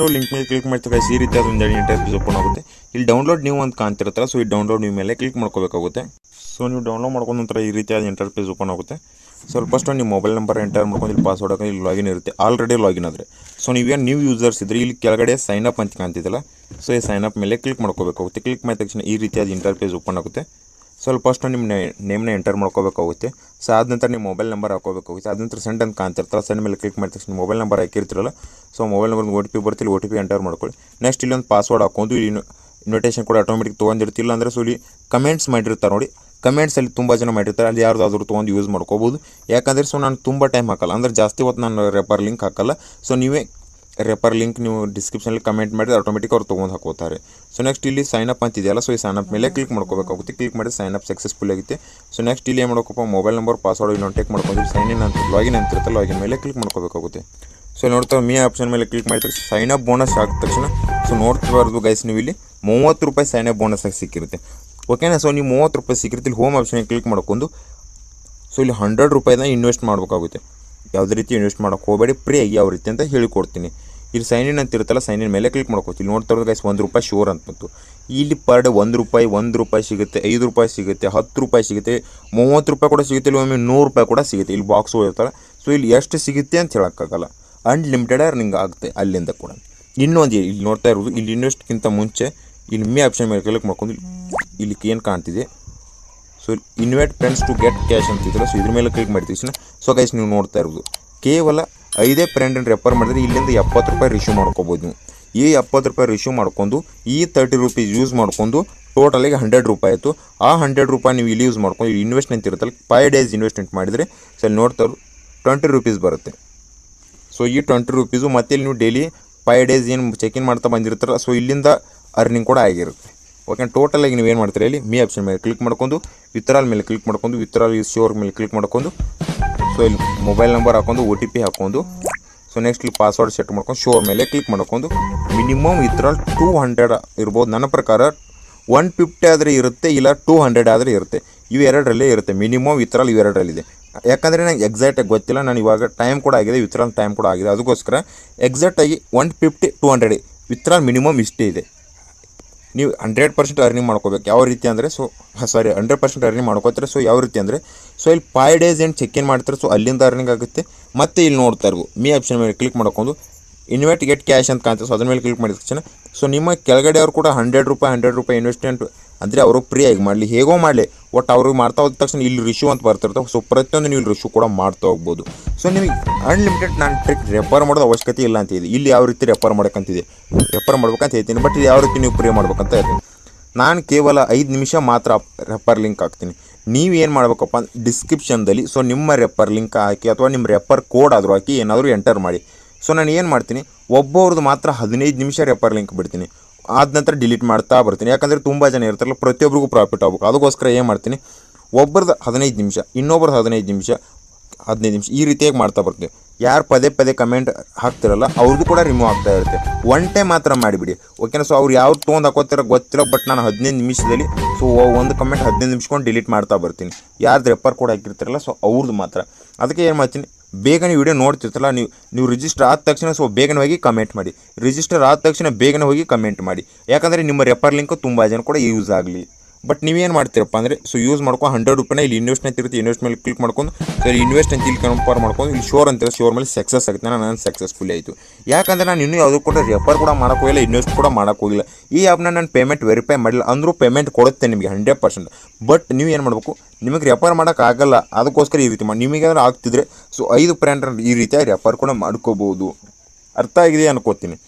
ಕೊಟ್ಟಿರೋ ಲಿಂಕ್ ಮೇಲೆ ಕ್ಲಿಕ್ ಮಾಡ್ತೀವಿ ಗೈಸ್, ಈ ರೀತಿಯಾದ ಒಂದು ಇಂಟರ್ಫೇಸ್ ಓಪನ್ ಆಗುತ್ತೆ. ಇಲ್ಲಿ ಡೌನ್ಲೋಡ್ ನೀವು ಅಂತ ಕಾಣ್ತಿರುತ್ತಲ್ಲ, ಸೊ ಈ ಡೌನ್ಲೋಡ್ ನೀವು ಮೇಲೆ ಕ್ಲಿಕ್ ಮಾಡ್ಕೋಬೇಕಾಗುತ್ತೆ. ಸೊ ನೀವು ಡೌನ್ಲೋಡ್ ಮಾಡ್ಕೊಂಡ ನಂತರ ಈ ರೀತಿಯಾದ ಇಂಟರ್ಫೇಸ್ ಓಪನ್ ಆಗುತ್ತೆ. ಸ್ವಲ್ಪ ಫಸ್ಟ್ ನಿಮ್ಮ ಮೊಬೈಲ್ ನಂಬರ್ ಎಂಟರ್ ಮಾಡ್ಕೊಂಡು ಇಲ್ಲಿ ಪಾಸ್ವರ್ಡ್ ಹಾಕಿ ಇಲ್ಲಿ ಲಾಗಿನ್ ಇರುತ್ತೆ. ಆಲ್ರೆಡಿ ಲಾಗಿನ್ ಆದರೆ ಸೊ ನೀವೇನು ನ್ಯೂ ಯೂಸರ್ಸ್ ಇದ್ದರೆ ಇಲ್ಲಿ ಕೆಳಗಡೆ ಸೈನ್ ಅಪ್ ಅಂತ ಕಾಣ್ತಿದ್ದಲ್ಲ, ಸೊ ಈ ಸೈನ್ ಅಪ್ ಮೇಲೆ ಕ್ಲಿಕ್ ಮಾಡ್ಕೋಬೇಕಾಗುತ್ತೆ. ಕ್ಲಿಕ್ ಮಾಡಿದ ತಕ್ಷಣ ಈ ರೀತಿಯಾದ ಇಂಟರ್ಫೇಸ್ ಓಪನ್ ಆಗುತ್ತೆ. ಸ್ವಲ್ಪ ಫಸ್ಟ್ ನಿಮ್ಮ ನೇಮ್ನ ಎಂಟರ್ ಮಾಡ್ಕೋಬೇಕಾಗುತ್ತೆ. ಸೊ ಆದ ನಂತರ ನಿಮ್ಮ ಮೊಬೈಲ್ ನಂಬರ್ ಹಾಕೋಬೇಕಾಗುತ್ತೆ. ಆದ ನಂತರ ಸೆಂಡ್ ಅಂತ ಕಾಣ್ತಿರ್ತಾರಲ್ಲ, ಸೆಂಡ್ ಮೇಲೆ ಕ್ಲಿಕ್ ಮಾಡಿದ ತಕ್ಷಣ ಮೊಬೈಲ್ ನಂಬರ್ ಹಾಕಿರ್ತಿರಲ್ಲ, ಸೊ ಮೊಬೈಲ್ ನಂಬರ್ OTP ಬರ್ತಿಲ್ಲ, OTP ಎಂಟರ್ ಮಾಡ್ಕೊಳ್ಳಿ. ನೆಕ್ಸ್ಟ್ ಇಲ್ಲೊಂದು ಪಾಸ್ವರ್ಡ್ ಹಾಕೊಂಡು ಇಲ್ಲಿ ಇನ್ವಿಟೇಷನ್ ಕೂಡ ಆಟೋಮೆಟಿಕ್ ತೊಗೊಂಡಿರ್ತಿಲ್ಲ ಅಂದರೆ ಸೊ ಇಲ್ಲಿ ಕಮೆಂಟ್ಸ್ ಮಾಡಿರ್ತಾರೆ ನೋಡಿ, ಕಮೆಂಟ್ಸಲ್ಲಿ ತುಂಬ ಜನ ಮಾಡಿರ್ತಾರೆ, ಅಲ್ಲಿ ಯಾರ್ದಾದ್ರೂ ತೊಗೊಂಡು ಯೂಸ್ ಮಾಡ್ಕೋಬೋದು. ಯಾಕಂದರೆ ಸೊ ನಾನು ತುಂಬ ಟೈಮ್ ಹಾಕಲ್ಲ, ಅಂದರೆ ಜಾಸ್ತಿ ಹೊತ್ತು ನಾನು ರೆಫರ್ ಲಿಂಕ್ ಹಾಕಲ್ಲ. ಸೊ ನೀವೇ ರೆಫರ್ ಲಿಂಕ್ ನೀವು ಡಿಸ್ಕ್ರಿಪ್ಷನಲ್ಲಿ ಕಮೆಂಟ್ ಮಾಡಿದ್ರೆ ಆಟೋಮೆಟಿಕ್ ಅವ್ರು ತೊಗೊಂಡು ಹಾಕೋತಾರೆ. ಸೊ ನೆಕ್ಸ್ಟ್ ಇಲ್ಲಿ ಸೈನ್ ಅಪ್ ಅಂತಿದೆಯಲ್ಲ, ಸೊ ಈ ಸೈನ್ ಅಪ್ ಮೇಲೆ ಕ್ಲಿಕ್ ಮಾಡ್ಕೋಬೇಕಾಗುತ್ತೆ. ಕ್ಲಿಕ್ ಮಾಡಿ ಸೈನ್ ಅಪ್ ಸಕ್ಸಸ್ಫುಲ್ ಆಗುತ್ತೆ. ಸೊ ನೆಕ್ಸ್ಟ್ ಇಲ್ಲಿ ಏನು ಮಾಡ್ಕೋಪ್ಪ, ಮೊಬೈಲ್ ನಂಬರ್ ಪಾಸ್ವರ್ಡ್ ಇನ್ನೊಂದು ಟೇಕ್ ಮಾಡ್ಕೊಂಡು ಸೈನ್ ಇನ್ ಅಂತ ಲಾಗಿನ್ ಅಂತಿರುತ್ತೆ, ಲಾಗಿನ್ ಮೇಲೆ ಕ್ಲಿಕ್ ಮಾಡ್ಕೋಬೇಕಾಗುತ್ತೆ. ಸೊ ನೋಡ್ತಾ ಮೀ ಆಪ್ಷನ್ ಮೇಲೆ ಕ್ಲಿಕ್ ಮಾಡಿದ ತಕ್ಷಣ ಸೈನ್ ಅಪ್ ಬೋನಸ್ ಆಗಿದ ತಕ್ಷಣ ಸೊ ನೋಡ್ತಿಬಾರ್ದು ಗೈಸ್, ನೀವು ಇಲ್ಲಿ 30 ರೂಪಾಯಿ ಸೈನ್ ಅಪ್ ಬೋನಸ್ ಆಗಿ ಸಿಕ್ಕಿರುತ್ತೆ. ಓಕೆನಾ. ಸೊ ನೀವು 30 ರೂಪಾಯಿ ಸಿಕ್ಕಿರುತ್ತೆ. ಇಲ್ಲಿ ಹೋಮ್ ಆಪ್ಷನ್ಗೆ ಕ್ಲಿಕ್ ಮಾಡ್ಕೊಂಡು ಸೊ ಇಲ್ಲಿ 100 ರೂಪಾಯಿನ ಇನ್ವೆಸ್ಟ್ ಮಾಡಬೇಕಾಗುತ್ತೆ. ಯಾವುದೇ ರೀತಿ ಇನ್ವೆಸ್ಟ್ ಮಾಡೋಕ್ಕೆ ಹೋಗಬೇಡಿ, ಫ್ರೀಯಾಗಿ ಯಾವ ರೀತಿ ಅಂತ ಹೇಳಿಕೊಡ್ತೀನಿ. ಇಲ್ಲಿ ಸೈನ್ ಇನ್ ಅಂತ ಇರುತ್ತಲ್ಲ, ಸೈನ್ ಇನ್ ಮೇಲೆ ಕ್ಲಿಕ್ ಮಾಡ್ಕೋತೀವಿ. ನೋಡ್ತಾ ಇರೋದು ಗೈಸ್ 1 ರೂಪಾಯಿ ಶೋರ್ ಅಂತ ಬಂತು. ಇಲ್ಲಿ ಪರ್ ಡೇ 1 ರೂಪಾಯಿ ಸಿಗುತ್ತೆ, 5 ರೂಪಾಯಿ ಸಿಗುತ್ತೆ, 10 ರೂಪಾಯಿ ಸಿಗುತ್ತೆ, 30 ರೂಪಾಯಿ ಕೂಡ ಸಿಗುತ್ತೆ, ಇಲ್ಲಿ ಒಮ್ಮೆ 100 ರೂಪಾಯಿ ಕೂಡ ಸಿಗುತ್ತೆ. ಇಲ್ಲಿ ಬಾಕ್ಸು ಇರ್ತಾರೆ. ಸೊ ಇಲ್ಲಿ ಎಷ್ಟು ಸಿಗುತ್ತೆ ಅಂತ ಹೇಳೋಕ್ಕಾಗಲ್ಲ, ಅನ್ಲಿಮಿಟೆಡ್ ಅರ್ನಿಂಗ್ ಆಗುತ್ತೆ ಅಲ್ಲಿಂದ ಕೂಡ. ಇನ್ನೊಂದು ಇಲ್ಲಿ ನೋಡ್ತಾ ಇರೋದು, ಇಲ್ಲಿ ಇನ್ವೆಸ್ಟ್ಗಿಂತ ಮುಂಚೆ ಇಲ್ಲಿ ಮೀ ಆಪ್ಷನ್ ಮೇಲೆ ಕ್ಲಿಕ್ ಮಾಡ್ಕೊಂಡು ಇಲ್ಲಿ ಏನು ಕಾಣ್ತಿದೆ, so invite friends to get cash ಅಂತಿದ್ರೆ, ಸೊ ಇದ್ರ ಮೇಲೆ ಕ್ಲಿಕ್ ಮಾಡ್ತೀವಿ. ಸೊ ಗೈಸ್ ನೀವು ನೋಡ್ತಾ ಇರೋದು ಕೇವಲ 5 ಫ್ರೆಂಡನ್ನು ರೆಫರ್ ಮಾಡಿದ್ರೆ ಇಲ್ಲಿಂದ 70 ರೂಪಾಯಿ ರಿಶ್ಯೂ ಮಾಡ್ಕೋಬೋದು. ನೀವು ಈ 70 ರೂಪಾಯಿ ರಿಶ್ಯೂ ಮಾಡ್ಕೊಂಡು ಈ 30 ರೂಪೀಸ್ ಯೂಸ್ ಮಾಡ್ಕೊಂಡು ಟೋಟಲಿಗೆ 100 ರೂಪಾಯಿ ಆಯಿತು. ಆ 100 ರೂಪಾಯಿ ನೀವು ಇಲ್ಲಿ ಯೂಸ್ ಮಾಡ್ಕೊಂಡು ಇಲ್ಲಿ ಇನ್ವೆಸ್ಟ್ಮೆಂಟ್ ಇರುತ್ತಲ್ಲ, 5 ಡೇಸ್ ಇನ್ವೆಸ್ಟ್ಮೆಂಟ್ ಮಾಡಿದರೆ ಸೊ ಅಲ್ಲಿ ನೋಡ್ತಾ ಇರೋದು 20 ರೂಪೀಸ್ ಬರುತ್ತೆ. ಸೊ ಈ 20 ರೂಪೀಸು ಮತ್ತೆ ಇಲ್ಲಿ ನೀವು ಡೈಲಿ 5 ಡೇಸ್ ಏನು ಚೆಕ್ ಇನ್ ಮಾಡ್ತಾ ಬಂದಿರ್ತಾರಲ್ಲ, ಸೊ ಇಲ್ಲಿಂದ ಅರ್ನಿಂಗ್ ಕೂಡ ಆಗಿರುತ್ತೆ. ಓಕೆ. ಟೋಟಲಾಗಿ ನೀವು ಏನು ಮಾಡ್ತೀರಾ, ಇಲ್ಲಿ ಮೀ ಆಪ್ಷನ್ ಮೇಲೆ ಕ್ಲಿಕ್ ಮಾಡ್ಕೊಂಡು ವಿತ್ಡ್ರಾಲ್ ಮೇಲೆ ಕ್ಲಿಕ್ ಮಾಡ್ಕೊಂಡು ವಿತ್ಡ್ರಾಲ್ ಯೂಸ್ ಶೋರ್ ಮೇಲೆ ಕ್ಲಿಕ್ ಮಾಡ್ಕೊಂಡು ಸೊ ಇಲ್ಲಿ ಮೊಬೈಲ್ ನಂಬರ್ ಹಾಕೊಂಡು OTP ಹಾಕೊಂಡು ಸೊ ನೆಕ್ಸ್ಟ್ ಇಲ್ಲಿ ಪಾಸ್ವರ್ಡ್ ಸೆಟ್ ಮಾಡ್ಕೊಂಡು ಶೋರ್ ಮೇಲೆ ಕ್ಲಿಕ್ ಮಾಡ್ಕೊಂಡು ಮಿನಿಮಮ್ ವಿತ್ಡ್ರಾಲ್ 200 ಇರ್ಬೋದು. ನನ್ನ ಪ್ರಕಾರ 150 ಆದರೆ ಇರುತ್ತೆ, ಇಲ್ಲ 200 ಆದರೆ ಇರುತ್ತೆ. ಇವೆರಡರಲ್ಲೇ ಇರುತ್ತೆ. ಮಿನಿಮಮ್ ವಿತ್ಡ್ರಾಲ್ ಇವೆರಡರಲ್ಲಿದೆ. ಯಾಕಂದರೆ ನಂಗೆ ಎಕ್ಸಾಕ್ಟಾಗಿ ಗೊತ್ತಿಲ್ಲ, ನಾನು ಇವಾಗ ಟೈಮ್ ಕೂಡ ಆಗಿದೆ, ವಿತ್ಡ್ರಾಲ್ ಟೈಮ್ ಕೂಡ ಆಗಿದೆ. ಅದಕ್ಕೋಸ್ಕರ ಎಕ್ಸಾಕ್ಟಾಗಿ 150 200 ವಿತ್ಡ್ರಾಲ್ ಮಿನಿಮಮ್ ಇಷ್ಟೇ ಇದೆ. ನೀವು 100% ಅರ್ನಿಂಗ್ ಮಾಡ್ಕೋಬೇಕು. ಯಾವ ರೀತಿ ಅಂದರೆ 100% ಅರ್ನಿಂಗ್ ಮಾಡ್ಕೋತಾರೆ. ಸೊ ಯಾವ ರೀತಿ ಅಂದರೆ ಸೊ ಇಲ್ಲಿ 5 ಡೇಸ್ ಏನು ಚೆಕ್ ಇನ್ ಮಾಡ್ತಾರೆ, ಸೊ ಅಲ್ಲಿಂದ ಅರ್ನಿಂಗ್ ಆಗುತ್ತೆ. ಮತ್ತು ಇಲ್ಲಿ ನೋಡ್ತಾ ಇರ್ಬೋದು ಮೀ ಆಪ್ಷನ್ ಮೇಲೆ ಕ್ಲಿಕ್ ಮಾಡ್ಕೊಂಡು ಇನ್ವೈಟ್ ಗೆಟ್ ಕ್ಯಾಶ್ ಅಂತ ಕಾಣ್ತಾರೆ, ಸೊ ಅದ್ರ ಮೇಲೆ ಕ್ಲಿಕ್ ಮಾಡಿದ ತಕ್ಷಣ ಸೊ ನಿಮ್ಮ ಕೆಳಗಡೆ ಅವ್ರು ಕೂಡ 100 ರೂಪಾಯಿ ಇನ್ವೆಸ್ಟ್ಮೆಂಟ್ ಅಂದರೆ ಅವರು ಫ್ರೀಯಾಗಿ ಮಾಡಲಿ, ಹೇಗೋ ಮಾಡಲಿ, ಒಟ್ಟು ಅವ್ರಿಗೆ ಮಾಡ್ತಾ ಹೋದ ತಕ್ಷಣ ಇಲ್ಲಿ ರಿಶ್ಯೂ ಅಂತ ಬರ್ತಿರ್ತಾವೆ. ಸೊ ಪ್ರತಿಯೊಂದು ನೀವು ರಿಶ್ಯೂ ಕೂಡ ಮಾಡ್ತಾ ಹೋಗ್ಬೋದು. ಸೊ ನಿಮಗೆ ಅನ್ಲಿಮಿಟೆಡ್ ನಾನು ಟ್ರಿಕ್ ರೆಫರ್ ಮಾಡೋದು ಅವಶ್ಯಕತೆ ಇಲ್ಲ ಅಂತಿದೆ. ಇಲ್ಲಿ ಯಾವ ರೀತಿ ರೆಫರ್ ಮಾಡೋಕ್ಕಂತಿದೆ, ರೆಫರ್ ಮಾಡ್ಬೇಕಂತ ಹೇಳ್ತೀನಿ, ಬಟ್ ಇದು ಯಾವ ರೀತಿ ನೀವು ಫ್ರೀ ಮಾಡ್ಬೇಕಂತ ಹೇಳ್ತೀನಿ. ನಾನು ಕೇವಲ 5 ನಿಮಿಷ ಮಾತ್ರ ರೆಫರ್ ಲಿಂಕ್ ಹಾಕ್ತೀನಿ. ನೀವೇನು ಮಾಡ್ಬೇಕಪ್ಪ ಡಿಸ್ಕ್ರಿಪ್ಷನ್ದಲ್ಲಿ ಸೊ ನಿಮ್ಮ ರೆಫರ್ ಲಿಂಕ್ ಹಾಕಿ ಅಥವಾ ನಿಮ್ಮ ರೆಫರ್ ಕೋಡ್ ಆದರೂ ಹಾಕಿ ಏನಾದರೂ ಎಂಟರ್ ಮಾಡಿ. ಸೊ ನಾನು ಏನು ಮಾಡ್ತೀನಿ, ಒಬ್ಬರದ್ದು ಮಾತ್ರ 15 ನಿಮಿಷ ರೆಫರ್ ಲಿಂಕ್ ಬಿಡ್ತೀನಿ. ಆದ ನಂತರ ಡಿಲೀಟ್ ಮಾಡ್ತಾ ಬರ್ತೀನಿ. ಯಾಕಂದರೆ ತುಂಬ ಜನ ಇರ್ತಾರಲ್ಲ, ಪ್ರತಿಯೊಬ್ಬರಿಗೂ ಪ್ರಾಫಿಟ್ ಆಗ್ಬೇಕು. ಅದಕ್ಕೋಸ್ಕರ ಏನು ಮಾಡ್ತೀನಿ, ಒಬ್ಬರದ್ದು 15 ನಿಮಿಷ, ಇನ್ನೊಬ್ರದ್ದು 15 ನಿಮಿಷ ಈ ರೀತಿಯಾಗಿ ಮಾಡ್ತಾ ಬರ್ತೀವಿ. ಯಾರು ಪದೇ ಕಮೆಂಟ್ ಹಾಕ್ತಿರಲ್ಲ ಅವ್ರದ್ದು ಕೂಡ ರಿಮೂವ್ ಆಗ್ತಾ ಇರುತ್ತೆ. ಒನ್ ಟೈಮ್ ಮಾತ್ರ ಮಾಡಿಬಿಡಿ. ಓಕೆನಾ. ಸೊ ಅವ್ರು ಯಾವ್ದು ತೊಗೊಂಡು ಹಾಕೋತಿರೋ ಗೊತ್ತಿಲ್ಲ, ಬಟ್ ನಾನು 15 ನಿಮಿಷದಲ್ಲಿ ಸೊ ಒಂದು ಕಮೆಂಟ್ 15 ನಿಮಿಷಕೊಂಡು ಡಿಲೀಟ್ ಮಾಡ್ತಾ ಬರ್ತೀನಿ. ಯಾರ್ದು ರೆಫರ್ ಕೂಡ ಹಾಕಿರ್ತಾರಲ್ಲ ಸೊ ಅವ್ರದ್ದು ಮಾತ್ರ. ಅದಕ್ಕೆ ಏನು ಮಾಡ್ತೀನಿ, ಬೇಗನೆ ವಿಡಿಯೋ ನೋಡ್ತಿರ್ತಲ್ಲ ನೀವು ರಿಜಿಸ್ಟರ್ ಆದ ತಕ್ಷಣ ಸೊ ಬೇಗನೆ ಹೋಗಿ ಕಮೆಂಟ್ ಮಾಡಿ. ರಿಜಿಸ್ಟರ್ ಆದ ತಕ್ಷಣ ಬೇಗನೆ ಹೋಗಿ ಕಮೆಂಟ್ ಮಾಡಿ. ಯಾಕಂದರೆ ನಿಮ್ಮ ರೆಫರ್ ಲಿಂಕು ತುಂಬ ಜನ ಕೂಡ ಯೂಸ್ ಆಗಲಿ. ಬಟ್ ನೀವೇನು ಮಾಡ್ತೀರಪ್ಪ ಅಂದರೆ ಸೊ ಯೂಸ್ ಮಾಡ್ಕೊಂಡು 100 ರೂಪಾಯಿನ ಇಲ್ಲಿ ಇನ್ವೆಸ್ಟ್ ಅಂತ ಇರುತ್ತೆ, ಇನ್ವೆಸ್ಟ್ ಮೇಲೆ ಕ್ಲಿಕ್ ಮಾಡ್ಕೊಂಡು ಸೊ ಇಲ್ಲಿ ಇನ್ವೆಸ್ಟ್ ಅಂತ ಇಲ್ಲಿ ಕನ್ಫರ್ಮ್ ಮಾಡ್ಕೊಂಡು ಇಲ್ಲಿ ಶೋರ್ ಅಂತಾರೆ, ಶೋರ್ ಮೇಲೆ ಸಕ್ಸಸ್ ಆಗುತ್ತೆ. ನಾನು ಸಕ್ಸಸ್ಫುಲ್ ಆಯಿತು. ಯಾಕಂದರೆ ನಾನು ಇನ್ನೂ ಯಾವುದೂ ಕೂಡ ರೆಫರ್ ಕೂಡ ಮಾಡೋಕ್ಕೆ ಹೋಗಿಲ್ಲ, ಇನ್ವೆಸ್ಟ್ ಕೂಡ ಮಾಡೋಕ್ಕೆ ಹೋಗಿಲ್ಲ. ಈ ಆ್ಯಪ್ನ ನಾನು ಪೇಮೆಂಟ್ ವೆರಿಫೈ ಮಾಡಿಲ್ಲ ಅಂದರೂ ಪೇಮೆಂಟ್ ಕೊಡುತ್ತೆ ನಿಮಗೆ 100%. ಬಟ್ ನೀವು ಏನು ಮಾಡಬೇಕು, ನಿಮಗೆ ರೆಫರ್ ಮಾಡೋಕ್ಕಾಗಲ್ಲ, ಅದಕ್ಕೋಸ್ಕರ ಈ ರೀತಿ ಮಾಡಿ. ನಿಮಗೇನಾದ್ರು ಆಗ್ತಿದ್ರೆ ಸೊ 5 ಫ್ರೆಂಡ್ ಈ ರೀತಿಯಾಗಿ ರೆಫರ್ ಕೂಡ ಮಾಡ್ಕೋಬೋದು. ಅರ್ಥ ಆಗಿದೆ ಅನ್ಕೋತೀನಿ.